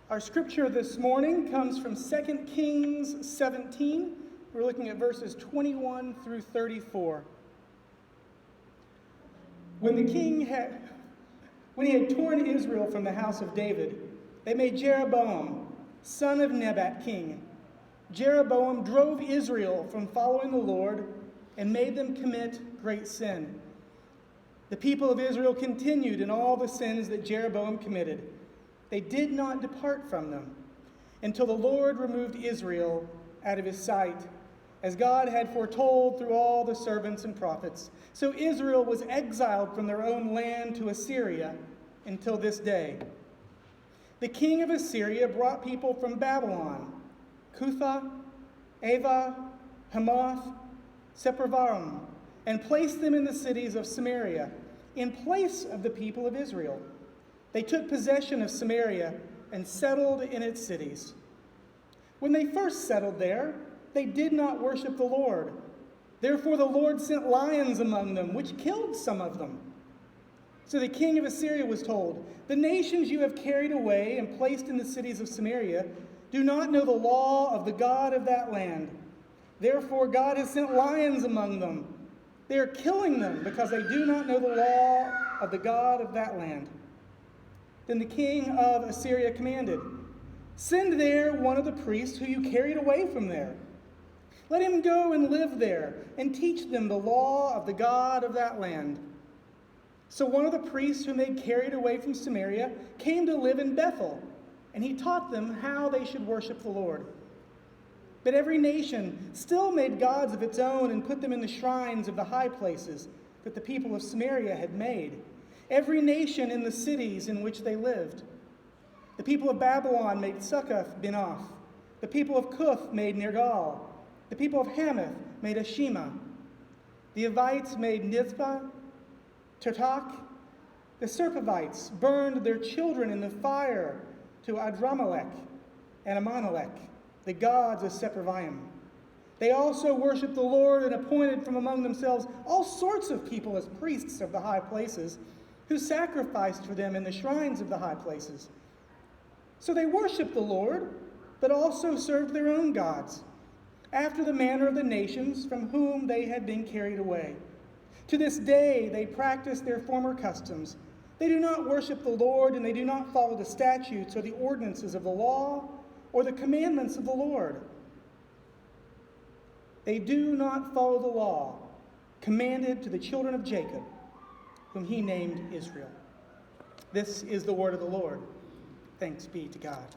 Our scripture this morning comes from 2 Kings 17. We're looking at verses 21 through 34. When he had torn Israel from the house of David, they made Jeroboam, son of Nebat, king. Jeroboam drove Israel from following the Lord and made them commit great sin. The people of Israel continued in all the sins that Jeroboam committed. They did not depart from them until the Lord removed Israel out of his sight, as God had foretold through all the servants and prophets. So Israel was exiled from their own land to Assyria until this day. The king of Assyria brought people from Babylon, Cutha, Ava, Hamath, Sepharvaim, and placed them in the cities of Samaria, in place of the people of Israel. They took possession of Samaria and settled in its cities. When they first settled there, they did not worship the Lord. Therefore the Lord sent lions among them, which killed some of them. So the king of Assyria was told, "The nations you have carried away and placed in the cities of Samaria do not know the law of the God of that land. Therefore God has sent lions among them. They are killing them because they do not know the law of the God of that land." Then the king of Assyria commanded, "Send there one of the priests who you carried away from there. Let him go and live there and teach them the law of the God of that land." So one of the priests whom they carried away from Samaria came to live in Bethel, and he taught them how they should worship the Lord. But every nation still made gods of its own and put them in the shrines of the high places that the people of Samaria had made, every nation in the cities in which they lived. The people of Babylon made Succoth-Benoth. The people of Cuth made Nergal. The people of Hamath made Ashima. The Avites made Nizpah, Tertak. The Serphivites burned their children in the fire to Adramelech and Amonelech, the gods of Sepharvaim. They also worshipped the Lord and appointed from among themselves all sorts of people as priests of the high places, who sacrificed for them in the shrines of the high places. So they worshipped the Lord, but also served their own gods, after the manner of the nations from whom they had been carried away. To this day they practice their former customs. They do not worship the Lord, and they do not follow the statutes or the ordinances of the law or the commandments of the Lord. They do not follow the law commanded to the children of Jacob, whom he named Israel. This is the word of the Lord. Thanks be to God.